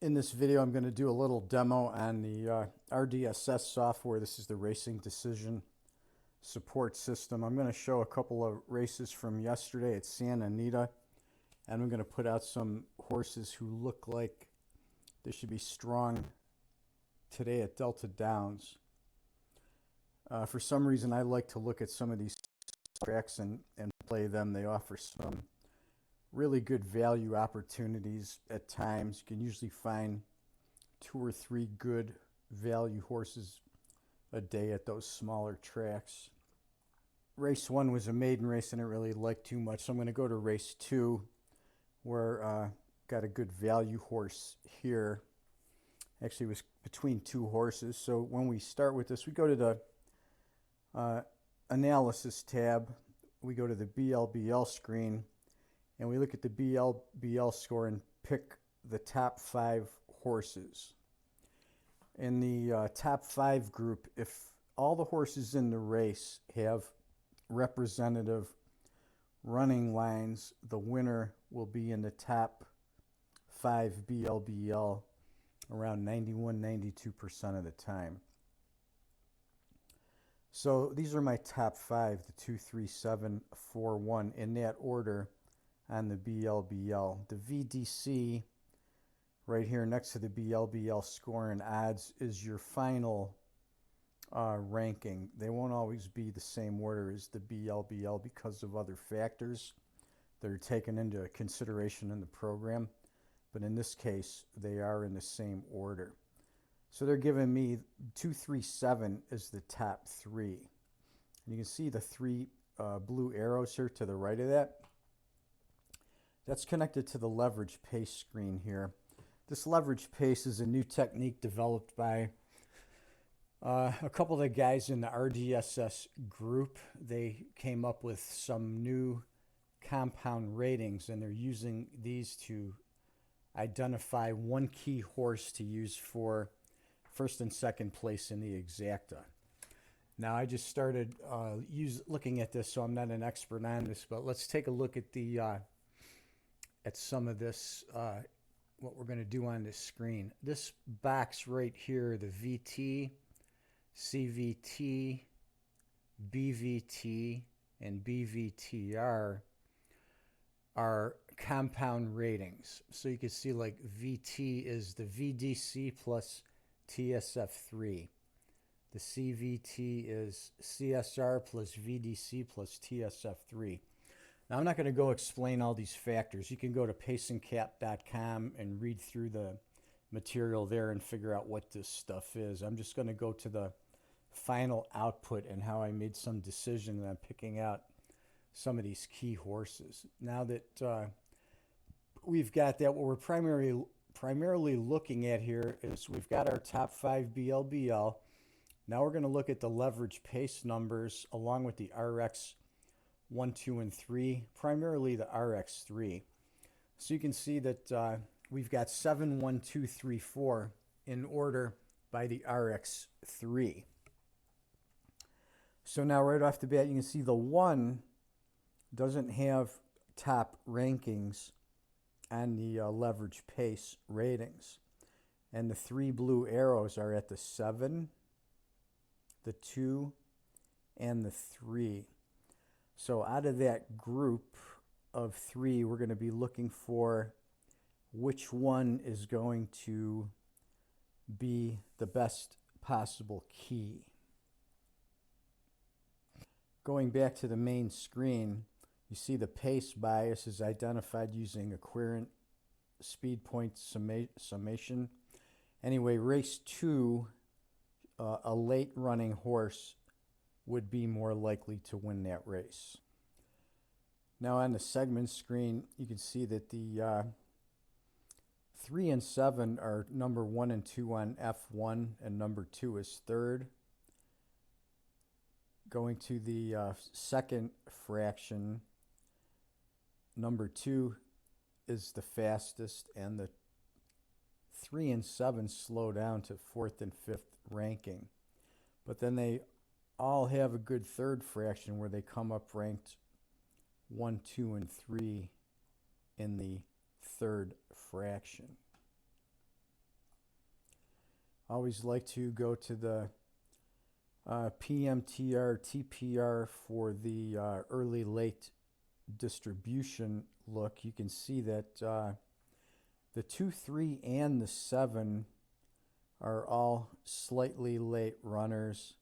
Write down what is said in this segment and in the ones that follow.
In this video, I'm going to do a little demo on the RDSS software. This is the Racing Decision Support System. I'm going to show a couple of races from yesterday at Santa Anita, and I'm going to put out some horses who look like they should be strong today at Delta Downs. For some reason, I like to look at some of these tracks and play them. They offer some really good value opportunities at times. You can usually find 2 or 3 good value horses a day at those smaller tracks. Race 1 was a maiden race I didn't really like too much, so I'm going to go to race 2 where got a good value horse here. Actually, it was between 2 horses. So when we start with this, we go to the analysis tab. We go to the BLBL screen, and we look at the BLBL score and pick the top 5 horses. In the top 5 group, if all the horses in the race have representative running lines, the winner will be in the top 5 BLBL around 91-92% of the time. So these are my top 5, the 2, 3, 7, 4, 1, in that order on the BLBL. The VDC right here next to the BLBL score and odds is your final ranking. They won't always be the same order as the BLBL because of other factors that are taken into consideration in the program, but in this case they are in the same order. So they're giving me 2, 3, 7 as the top 3. And you can see the 3 blue arrows here to the right of that. That's connected to the leverage pace screen here. This leverage pace is a new technique developed by a couple of the guys in the RDSS group. They came up with some new compound ratings, and they're using these to identify one key horse to use for first and second place in the exacta. Now, I just started looking at this, so I'm not an expert on this, but let's take a look at the at some of this, what we're going to do on this screen. This box right here, the VT, CVT, BVT, and BVTR are compound ratings. So you can see like VT is the VDC plus TSF3. The CVT is CSR plus VDC plus TSF3. Now, I'm not going to go explain all these factors. You can go to pacingcap.com and read through the material there and figure out what this stuff is. I'm just going to go to the final output and how I made some decision and I'm picking out some of these key horses. Now that we've got that, what we're primarily looking at here is we've got our top 5 BLBL. Now we're going to look at the leverage pace numbers along with the RX 1, 2, and 3, primarily the RX3. So you can see that we've got 7, 1, 2, 3, 4 in order by the RX3. So now right off the bat, you can see the 1 doesn't have top rankings on the leverage pace ratings. And the 3 blue arrows are at the 7, the 2, and the 3. So out of that group of 3, we're going to be looking for which one is going to be the best possible key. Going back to the main screen, you see the pace bias is identified using a querent speed point summation. Anyway, race 2, a late running horse would be more likely to win that race. Now on the segment screen, you can see that the 3 and 7 are number 1 and 2 on F1, and number 2 is 3rd. Going to the second fraction, number 2 is the fastest, and the 3 and 7 slow down to 4th and 5th ranking. But then they all have a good third fraction where they come up ranked 1, 2, and 3 in the third fraction. I always like to go to the PMTR, TPR for the early late distribution look. You can see that the 2, 3, and the 7 are all slightly late runners,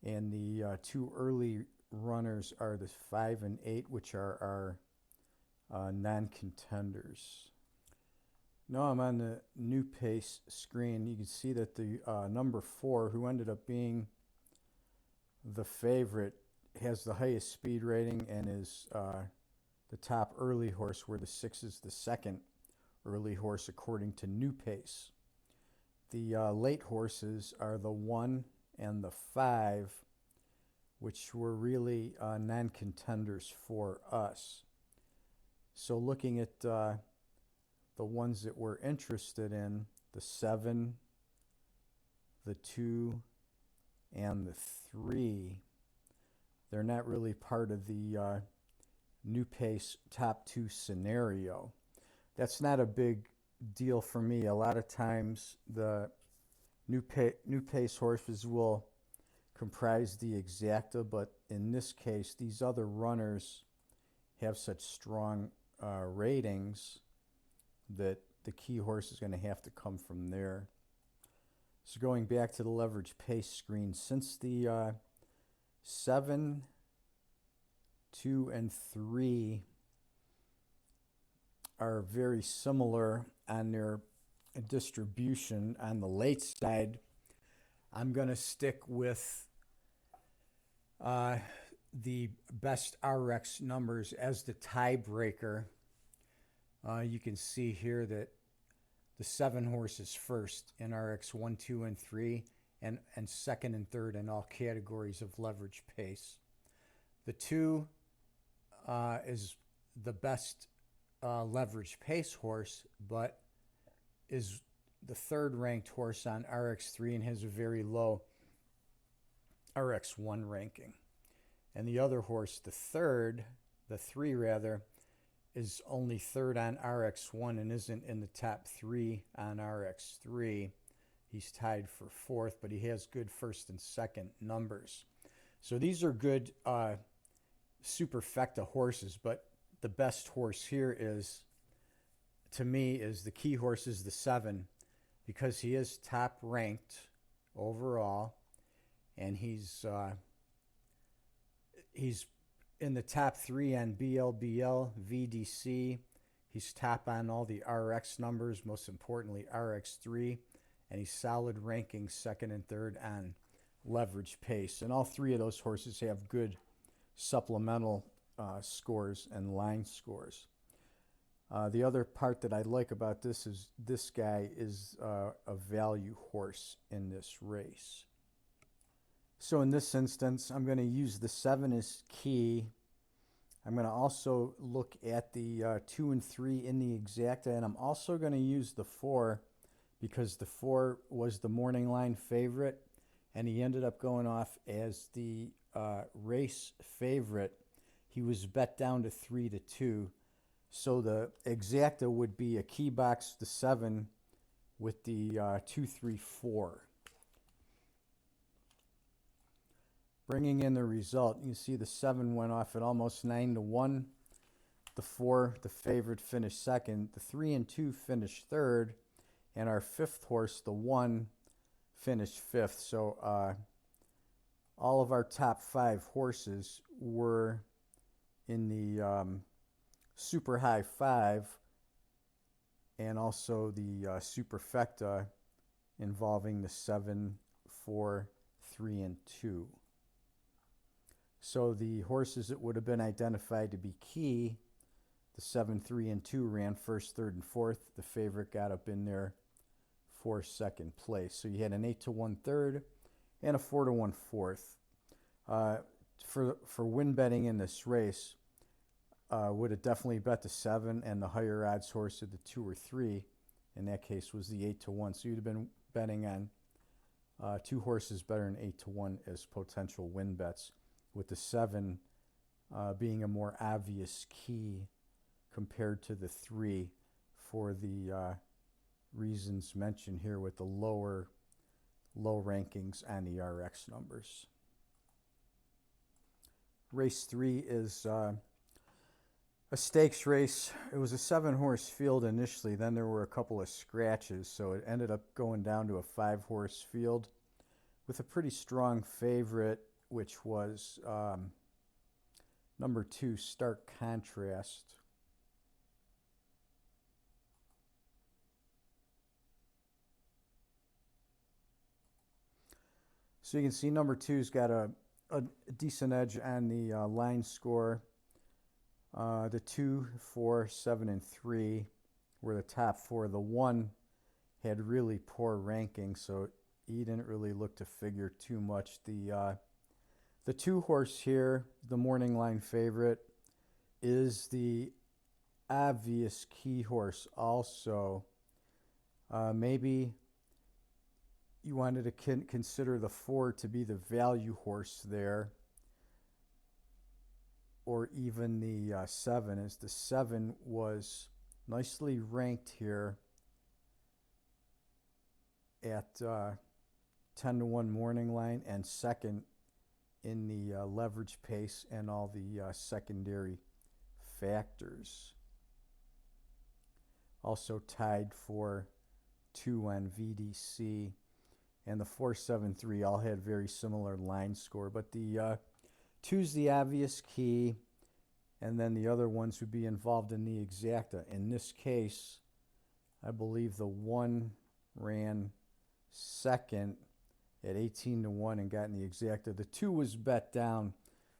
and the 2 early runners are the 5 and 8, which are our non-contenders. Now I'm on the new pace screen. You can see that the number 4, who ended up being the favorite, has the highest speed rating and is the top early horse, where the 6 is the second early horse according to new pace. The late horses are the 1 and the 5, which were really non-contenders for us. So looking at the ones that we're interested in, the 7, the 2, and the 3, they're not really part of the new pace top 2 scenario. That's not a big deal for me. A lot of times the new pace horses will comprise the exacta, but in this case, these other runners have such strong ratings that the key horse is going to have to come from there. So going back to the leverage pace screen, since the 7, 2, and 3 are very similar on their distribution on the late side, I'm going to stick with the best RX numbers as the tiebreaker. You can see here that the 7 horse is first in RX 1, 2, and 3, and second and third in all categories of leverage pace. The 2 is the best leverage pace horse, but is the third ranked horse on RX3 and has a very low RX1 ranking. And the other horse, the 3 rather, is only third on RX1 and isn't in the top 3 on RX3. He's tied for 4th, but he has good first and second numbers. So these are good superfecta horses, but the best horse here is, to me, is the key horse, is the 7, because he is top ranked overall, and he's in the top 3 on BLBL, VDC. He's top on all the RX numbers, most importantly RX3, and he's solid ranking second and third on leverage pace. And all 3 of those horses have good supplemental scores and line scores. The other part that I like about this is this guy is a value horse in this race. So in this instance, I'm going to use the 7 as key. I'm going to also look at the 2 and 3 in the exacta, and I'm also going to use the 4 because the 4 was the morning line favorite, and he ended up going off as the race favorite. He was bet down to 3-2. So the exacta would be a key box, the 7, with the 2, 3, 4. Bringing in the result, you can see the 7 went off at almost 9-1. The 4, the favorite, finished second. The 3 and 2 finished third. And our 5th horse, the 1, finished 5th. So all of our top 5 horses were in the super high 5, and also the superfecta involving the 7, 4, 3, and 2. So the horses that would have been identified to be key, the 7, 3, and 2 ran first, third, and fourth. The favorite got up in there for second place. So you had an 8-1 third and a 4-1 fourth. For win betting in this race, would have definitely bet the 7, and the higher odds horse of the 2 or 3. In that case was the 8-1. So you'd have been betting on 2 horses better than 8-1 as potential win bets, with the 7 being a more obvious key compared to the 3 for the reasons mentioned here with the low rankings on the RX numbers. Race 3 is a stakes race. It was a 7-horse field initially, then there were a couple of scratches, so it ended up going down to a 5-horse field with a pretty strong favorite, which was number 2, Stark Contrast. So you can see number 2's got a decent edge on the line score. The 2, 4, 7, and 3 were the top 4. The 1 had really poor ranking, so he didn't really look to figure too much. The 2-horse here, the morning line favorite, is the obvious key horse also. Maybe you wanted to consider the 4 to be the value horse there, or even the 7, as the 7 was nicely ranked here at 10-1 morning line and second in the leverage pace and all the secondary factors. Also tied for 2 on VDC, and the 4, 7, 3 all had very similar line score, but the 2's the obvious key, and then the other ones would be involved in the exacta. In this case, I believe the 1 ran second at 18-1 and got in the exacta. The 2 was bet down,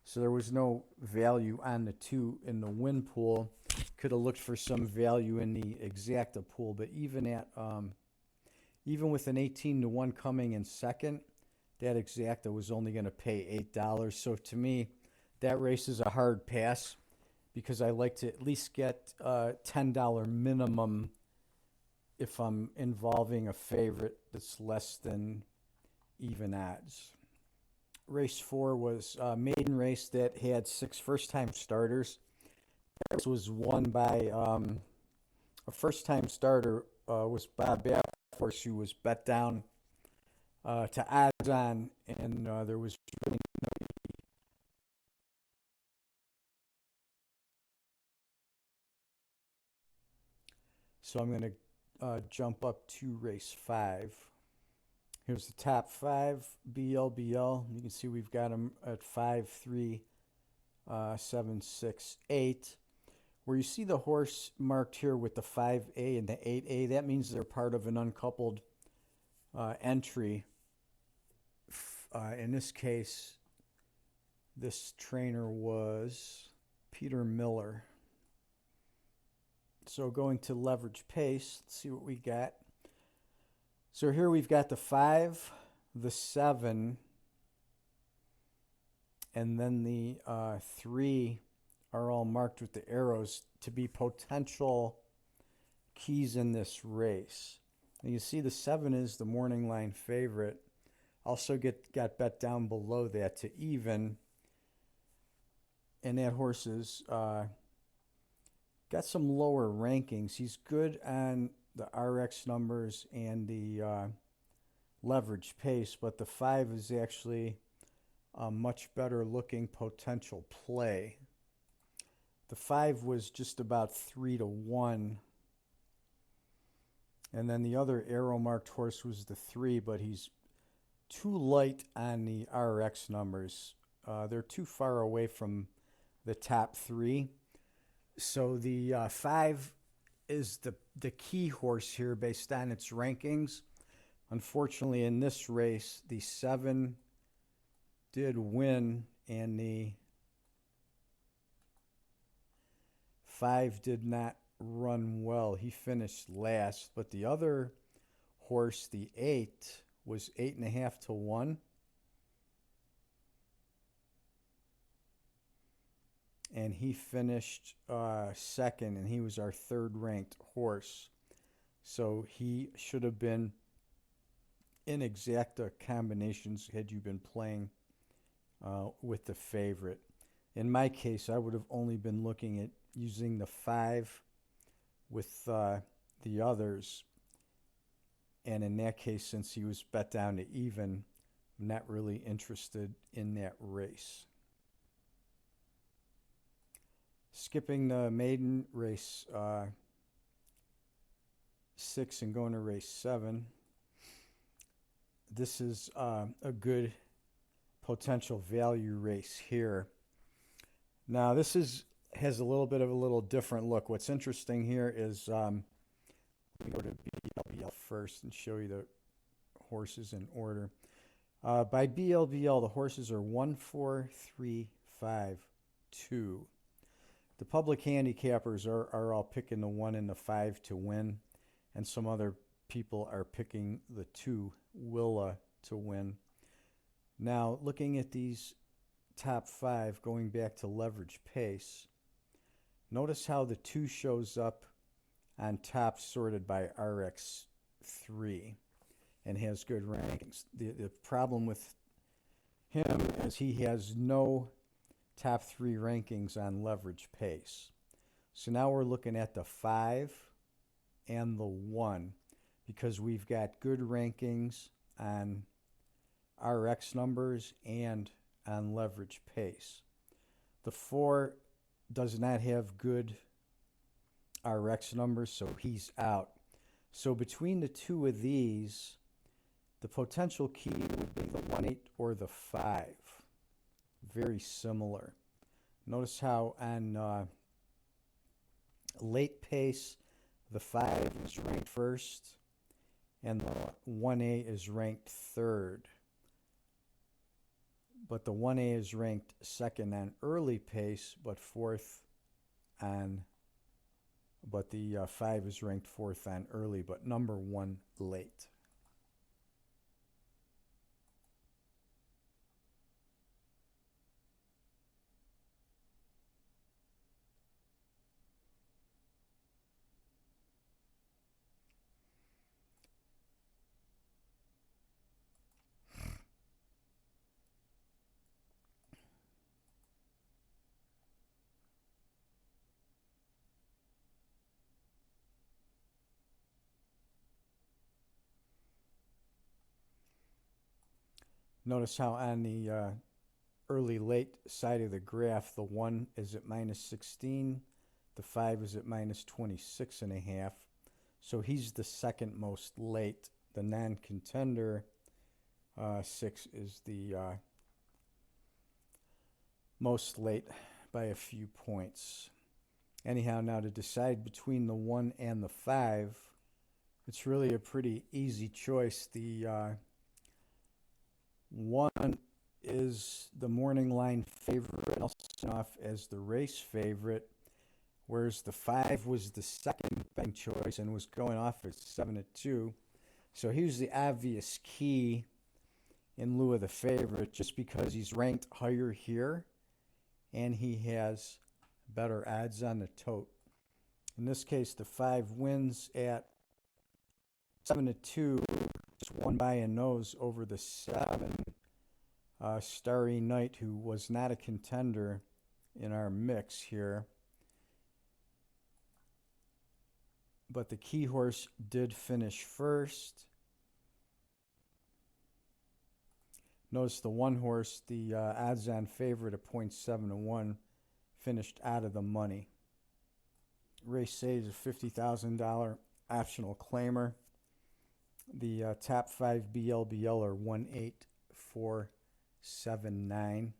so there was no value on the 2 in the win pool. Could have looked for some value in the exacta pool, but even with an 18-1 coming in second, that exacta was only going to pay $8. So to me, that race is a hard pass, because I like to at least get a $10 minimum if I'm involving a favorite that's less than even odds. Race 4 was a maiden race that had 6 first-time starters. This was won by a first-time starter, was Bob Baffors, who was bet down to odds on, and there was really no. So I'm going to jump up to race 5. Here's the top 5 BLBL. You can see we've got them at 5, 3, 7, 6, 8. Where you see the horse marked here with the 5A and the 8A, that means they're part of an uncoupled entry. In this case, this trainer was Peter Miller. So going to leverage pace, let's see what we got. So here we've got the 5, the 7, and then the 3 are all marked with the arrows to be potential keys in this race. And you see the 7 is the morning line favorite. Also got bet down below that to even. And that horse is got some lower rankings. He's good on the RX numbers and the leverage pace, but the 5 is actually a much better looking potential play. The 5 was just about 3-1. And then the other arrow marked horse was the 3, but he's too light on the RX numbers. They're too far away from the top 3. So the 5 is the key horse here based on its rankings. Unfortunately, in this race, the 7 did win, and the 5 did not run well. He finished last, but the other horse, the 8, was 8.5-1. And he finished second, and he was our 3rd ranked horse. So he should have been in exacta combinations had you been playing with the favorite. In my case, I would have only been looking at using the 5 with the others And in that case, since he was bet down to even, I'm not really interested in that race. Skipping the maiden, race 6 and going to race 7. This is a good potential value race here. Now this has a little bit of a little different look. What's interesting here is let me go to BLBL first and show you the horses in order. By BLBL, the horses are 1, 4, 3, 5, 2. The public handicappers are all picking the 1 and the 5 to win, and some other people are picking the 2, Willa, to win. Now, looking at these top 5, going back to leverage pace, notice how the 2 shows up on top sorted by RX3 and has good rankings. The problem with him is he has no top 3 rankings on leverage pace. So now we're looking at the 5 and the 1 because we've got good rankings on RX numbers and on leverage pace. The 4 does not have good RX numbers, so he's out. So between the 2 of these, the potential key would be the 1-8 or the 5. Very similar. Notice how on late pace, the 5 is ranked first and the 1A is ranked third. But the 1A is ranked second on early pace, but the 5 is ranked fourth on early, but number 1 late. Notice how on the early-late side of the graph, the 1 is at -16, the 5 is at -26.5. So he's the second most late. The non-contender 6 is the most late by a few points. Anyhow, now to decide between the 1 and the 5, it's really a pretty easy choice. The 1 is the morning line favorite, also off as the race favorite, whereas the 5 was the second betting choice and was going off at 7-2. So he was the obvious key in lieu of the favorite, just because he's ranked higher here and he has better odds on the tote. In this case, the 5 wins at 7-2. Just won by a nose over the 7. Starry Night, who was not a contender in our mix here. But the key horse did finish first. Notice the 1 horse, the odds-on favorite at 0.7-1, finished out of the money. Race 8 is a $50,000 optional claimer. The top 5 BLBL are 1, 8, 4, 7, 9.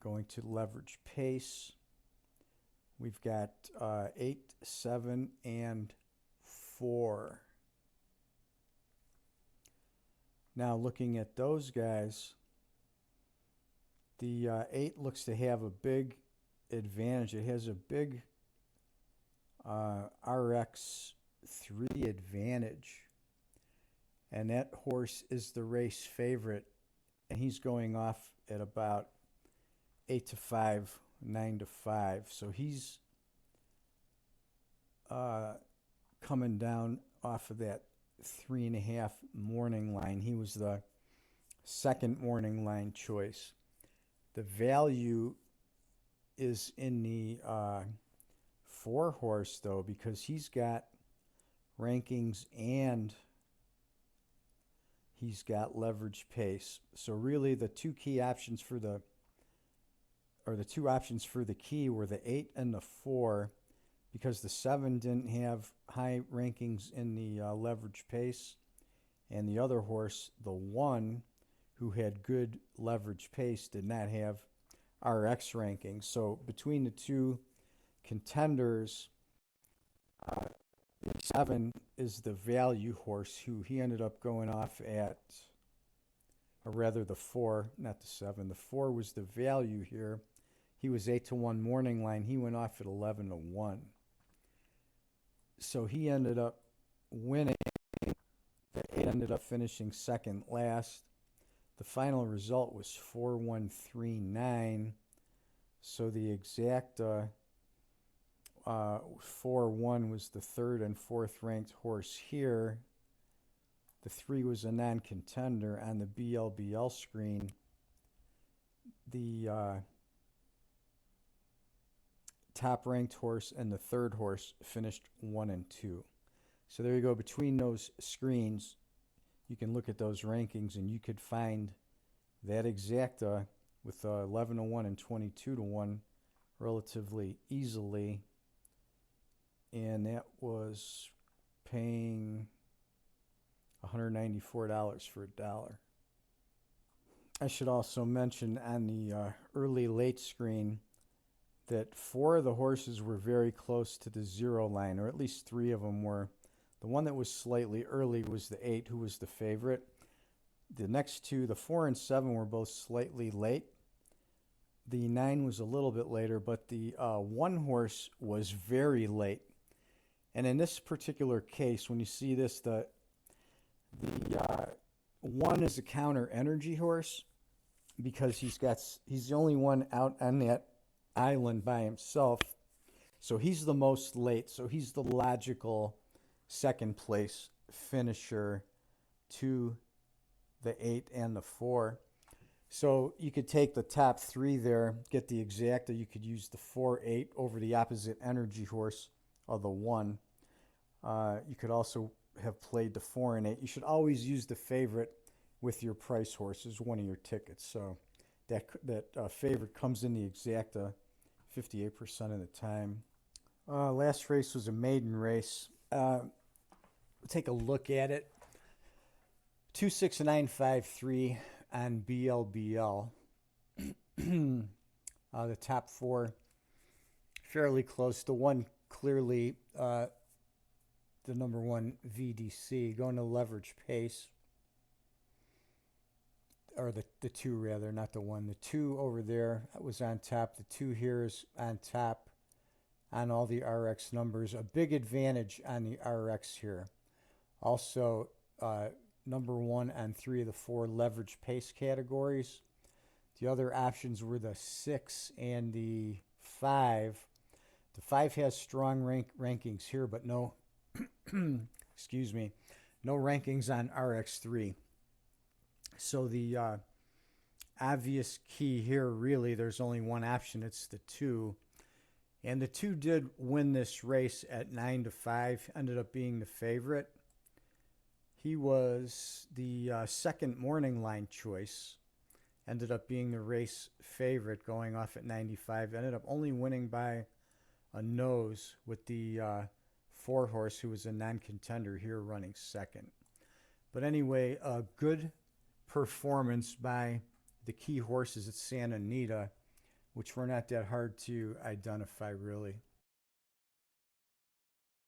Going to leverage pace. We've got 8, 7, and 4. Now looking at those guys, the 8 looks to have a big advantage. It has a big RX3 advantage. And that horse is the race favorite. And he's going off at about 8-5, 9-5. So he's coming down off of that 3.5 morning line. He was the second morning line choice. The value is in the 4 horse, though, because he's got rankings and he's got leverage pace. So really the two options for the key were the 8 and the 4, because the 7 didn't have high rankings in the leverage pace, and the other horse, the 1, who had good leverage pace, did not have RX rankings. So between the two contenders, the 7 is the value horse, who he ended up going off at, or rather the 4, not the 7. The 4 was the value here. He was 8-1 morning line. He went off at 11-1. So he ended up winning. The 8 ended up finishing second last. The final result was 4-1-3-9. So the exact 4-1 was the third and fourth ranked horse here. The 3 was a non-contender. On the BLBL screen, the top ranked horse and the third horse finished 1 and 2. So there you go. Between those screens, you can look at those rankings and you could find that exacta with 11-1 and 22-1 relatively easily. And that was paying $194 for a dollar. I should also mention on the early late screen that 4 of the horses were very close to the 0 line, or at least 3 of them were. The one that was slightly early was the 8, who was the favorite. The next 2, the 4 and 7, were both slightly late. The 9 was a little bit later, but the 1 horse was very late. And in this particular case, when you see this, the 1 is a counter energy horse, because he's the only one out on that island by himself. So he's the most late. So he's the logical second place finisher to the 8 and the 4. So you could take the top 3 there, get the exacta. You could use the 4-8 over the opposite energy horse of the 1. You could also have played the 4 and 8. You should always use the favorite with your price horse as one of your tickets. So that favorite comes in the exacta 58% of the time. Last race was a maiden race. Take a look at it. 26953 on BLBL. The top 4 fairly close. The 1 clearly the number 1 VDC, going to leverage pace. Or the 2 rather, not the 1. The 2 over there was on top. The 2 here is on top on all the RX numbers. A big advantage on the RX here. Also, number 1 and 3 of the 4 leverage pace categories. The other options were the 6 and the 5. The 5 has strong rankings here, but no, excuse me, no rankings on RX3. So the obvious key here, really, there's only one option. It's the 2. And the 2 did win this race at 9-5, ended up being the favorite. He was the second morning line choice, ended up being the race favorite, going off at 95. Ended up only winning by a nose with the 4 horse, who was a non-contender here, running second. But anyway, a good performance by the key horses at Santa Anita, which were not that hard to identify, really.